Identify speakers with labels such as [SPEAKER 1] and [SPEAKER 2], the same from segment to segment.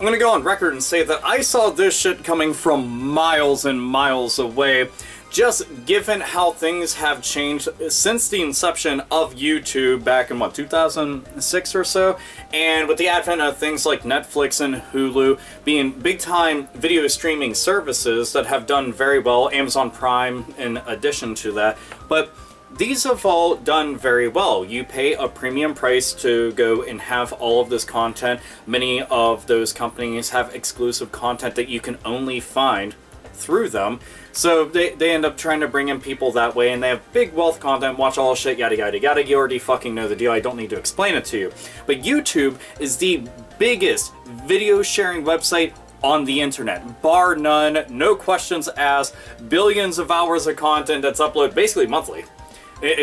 [SPEAKER 1] I'm gonna go on record and say that I saw this shit coming from miles and miles away, just given how things have changed since the inception of YouTube back in, what, 2006 or so? And with the advent of things like Netflix and Hulu being big-time video streaming services that have done very well, Amazon Prime in addition to that, but these have all done very well. You pay a premium price to go and have all of this content. Many of those companies have exclusive content that you can only find through them. So they end up trying to bring in people that way, and they have big wealth content, watch all shit, yada yada yada. You already fucking know the deal, I don't need to explain it to you. But YouTube is the biggest video sharing website on the internet, bar none, no questions asked, billions of hours of content that's uploaded basically monthly.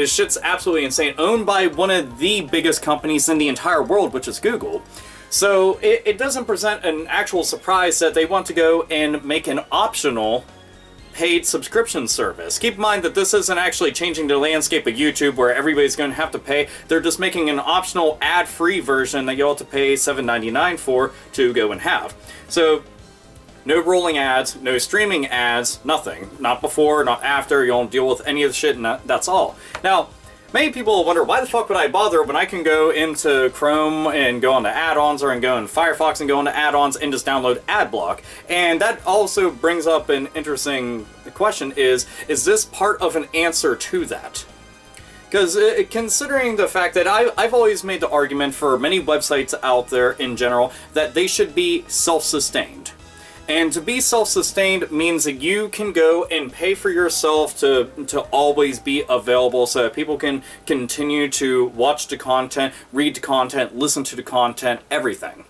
[SPEAKER 1] Shit's absolutely insane. Owned by one of the biggest companies in the entire world, which is Google. So it doesn't present an actual surprise that they want to go and make an optional paid subscription service. Keep in mind that this isn't actually changing the landscape of YouTube where everybody's going to have to pay. They're just making an optional ad-free version that you'll have to pay $7.99 for to go and have. So no rolling ads, no streaming ads, nothing. Not before, not after, you don't deal with any of the shit, and that's all. Now, many people wonder, why the fuck would I bother when I can go into Chrome and go onto add-ons, or go in Firefox and go into add-ons and just download AdBlock? And that also brings up an interesting question, is this part of an answer to that? Because considering the fact that I've always made the argument for many websites out there in general that they should be self-sustained. And to be self-sustained means that you can go and pay for yourself to always be available so that people can continue to watch the content, read the content, listen to the content, everything.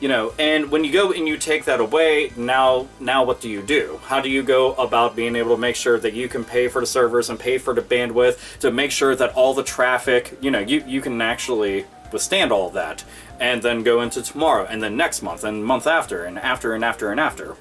[SPEAKER 1] You know, and when you go and you take that away, now what do you do? How do you go about being able to make sure that you can pay for the servers and pay for the bandwidth to make sure that all the traffic, you know, you can actually withstand all of that, and then go into tomorrow, and then next month, and month after, and after, and after, and after.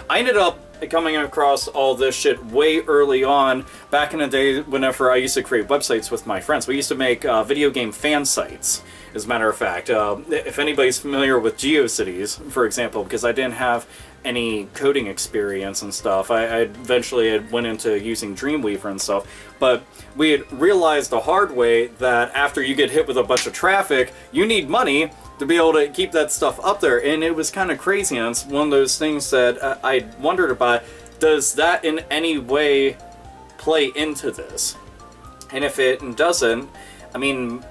[SPEAKER 1] I ended up coming across all this shit way early on, back in the day whenever I used to create websites with my friends. We used to make video game fan sites, as a matter of fact. If anybody's familiar with GeoCities, for example, because I didn't have any coding experience and stuff, I eventually went into using Dreamweaver and stuff, but we had realized the hard way that after you get hit with a bunch of traffic, you need money to be able to keep that stuff up there, and it was kind of crazy, and it's one of those things that I wondered about, does that in any way play into this? And if it doesn't, I mean,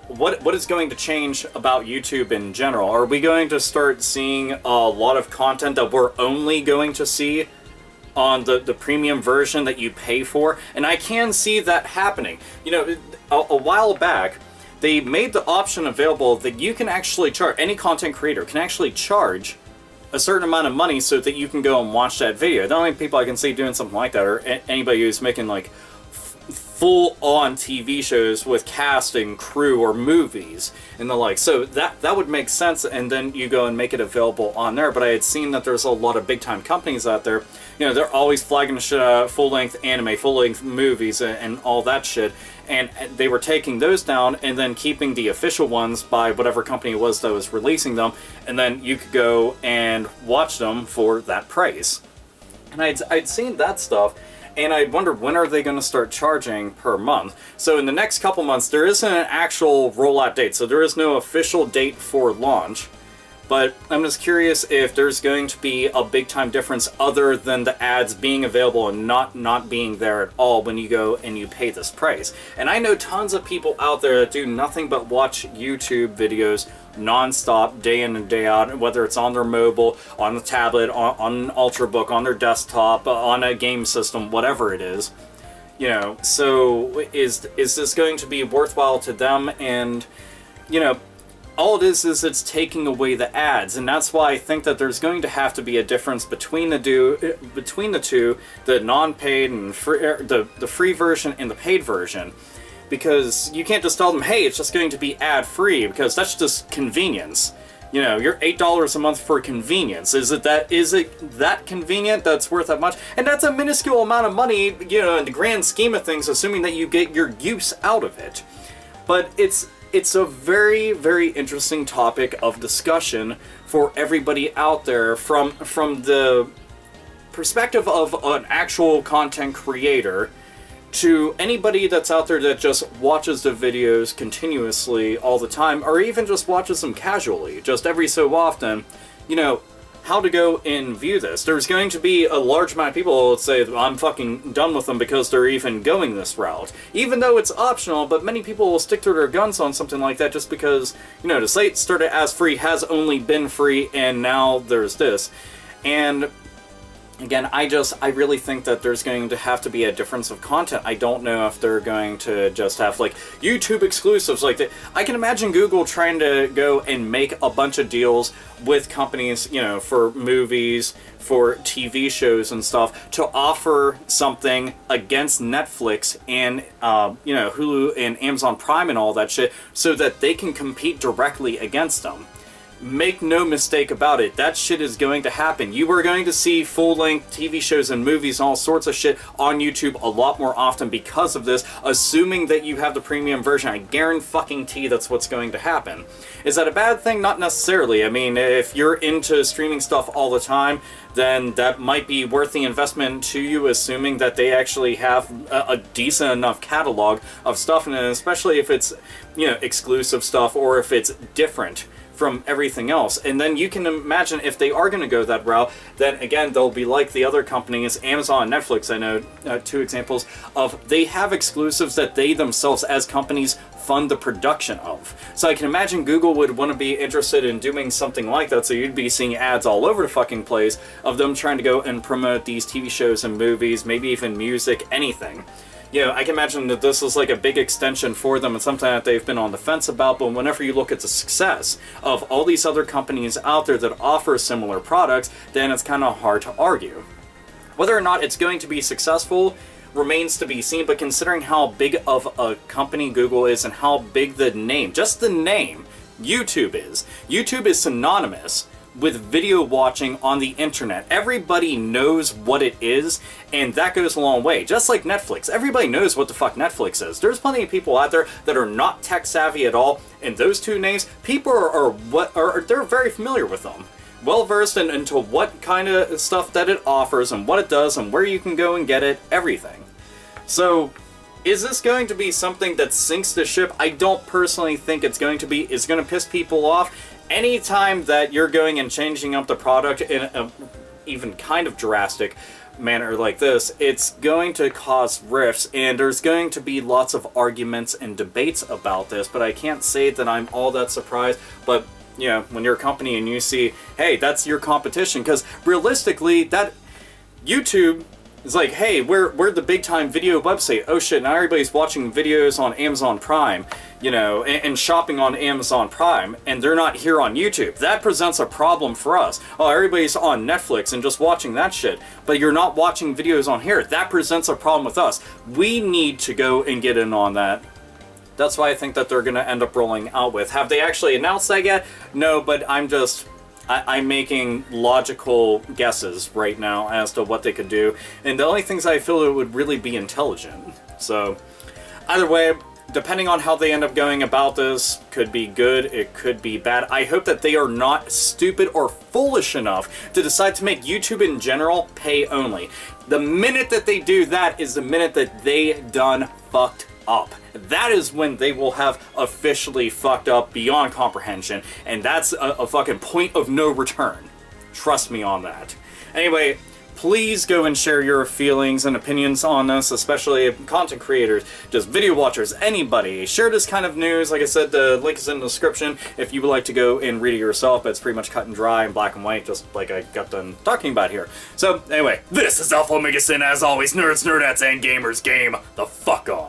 [SPEAKER 1] what is going to change about YouTube in general? Are we going to start seeing a lot of content that we're only going to see on the premium version that you pay for? And I can see that happening. You know, a while back, they made the option available that you can actually charge, any content creator can actually charge a certain amount of money so that you can go and watch that video. The only people I can see doing something like that are anybody who's making like full-on TV shows with cast and crew, or movies and the like. So that would make sense, and then you go and make it available on there. But I had seen that there's a lot of big-time companies out there, you know, they're always flagging full-length anime, full-length movies, and all that shit, and they were taking those down and then keeping the official ones by whatever company it was that was releasing them, and then you could go and watch them for that price. And I'd seen that stuff, and I wondered, when are they going to start charging per month? So in the next couple months, there isn't an actual rollout date, so there is no official date for launch. But I'm just curious if there's going to be a big time difference other than the ads being available and not being there at all when you go and you pay this price. And I know tons of people out there that do nothing but watch YouTube videos non-stop, day in and day out, whether it's on their mobile, on the tablet, on an Ultrabook, on their desktop, on a game system, whatever it is. You know, so is this going to be worthwhile to them? And, you know, all it is it's taking away the ads, and that's why I think that there's going to have to be a difference between the two, the non-paid and free, the free version and the paid version, because you can't just tell them, hey, it's just going to be ad-free, because that's just convenience. You know, you're $8 a month for convenience. Is it that convenient that's worth that much? And that's a minuscule amount of money, you know, in the grand scheme of things, assuming that you get your use out of it. But it's it's a very, very interesting topic of discussion for everybody out there from the perspective of an actual content creator to anybody that's out there that just watches the videos continuously all the time, or even just watches them casually, just every so often, you know, how to go and view this. There's going to be a large amount of people who will say, I'm fucking done with them because they're even going this route. Even though it's optional, but many people will stick to their guns on something like that just because, you know, the site started as free, has only been free, and now there's this. And again, I really think that there's going to have to be a difference of content. I don't know if they're going to just have, like, YouTube exclusives like that. I can imagine Google trying to go and make a bunch of deals with companies, you know, for movies, for TV shows and stuff, to offer something against Netflix and, you know, Hulu and Amazon Prime and all that shit, so that they can compete directly against them. Make no mistake about it, that shit is going to happen. You are going to see full-length TV shows and movies and all sorts of shit on YouTube a lot more often because of this, assuming that you have the premium version. I guarantee that's what's going to happen. Is that a bad thing? Not necessarily. I mean, if you're into streaming stuff all the time, then that might be worth the investment to you, assuming that they actually have a decent enough catalog of stuff, and especially if it's, you know, exclusive stuff, or if it's different from everything else. And then you can imagine if they are going to go that route, then again, they'll be like the other companies, Amazon and Netflix. I know two examples of, they have exclusives that they themselves as companies fund the production of. So I can imagine Google would want to be interested in doing something like that, so you'd be seeing ads all over the fucking place of them trying to go and promote these TV shows and movies, maybe even music, anything. You know, I can imagine that this is like a big extension for them and something that they've been on the fence about, but whenever you look at the success of all these other companies out there that offer similar products, then it's kind of hard to argue. Whether or not it's going to be successful remains to be seen, but considering how big of a company Google is and how big the name, just the name, YouTube is synonymous with video watching on the internet. Everybody knows what it is, and that goes a long way. Just like Netflix. Everybody knows what the fuck Netflix is. There's plenty of people out there that are not tech savvy at all, and those two names, people they're very familiar with them. Well versed into what kind of stuff that it offers and what it does and where you can go and get it, everything. So, is this going to be something that sinks the ship? I don't personally think it's going to be. It's going to piss people off. Anytime that you're going and changing up the product in a even kind of drastic manner like this, it's going to cause rifts, and there's going to be lots of arguments and debates about this, but I can't say that I'm all that surprised. But, you know, when you're a company and you see, hey, that's your competition, because realistically, that YouTube is like, hey, we're the big-time video website. Oh shit, now everybody's watching videos on Amazon Prime, you know, and shopping on Amazon Prime, and they're not here on YouTube. That presents a problem for us. Oh, everybody's on Netflix and just watching that shit, but you're not watching videos on here. That presents a problem with us. We need to go and get in on that. That's why I think that they're going to end up rolling out with. Have they actually announced that yet? No, but I'm making logical guesses right now as to what they could do, and the only things I feel it would really be intelligent. So, either way, depending on how they end up going about this, could be good, it could be bad. I hope that they are not stupid or foolish enough to decide to make YouTube in general pay only. The minute that they do that is the minute that they done fucked up. That is when they will have officially fucked up beyond comprehension, and that's a fucking point of no return. Trust me on that. Anyway, please go and share your feelings and opinions on this, especially content creators, just video watchers, anybody. Share this kind of news. Like I said, the link is in the description if you would like to go and read it yourself. It's pretty much cut and dry and black and white, just like I got done talking about here. So, anyway, this is AlphaOmegaSin, as always. Nerds, nerdettes, and gamers game the fuck on.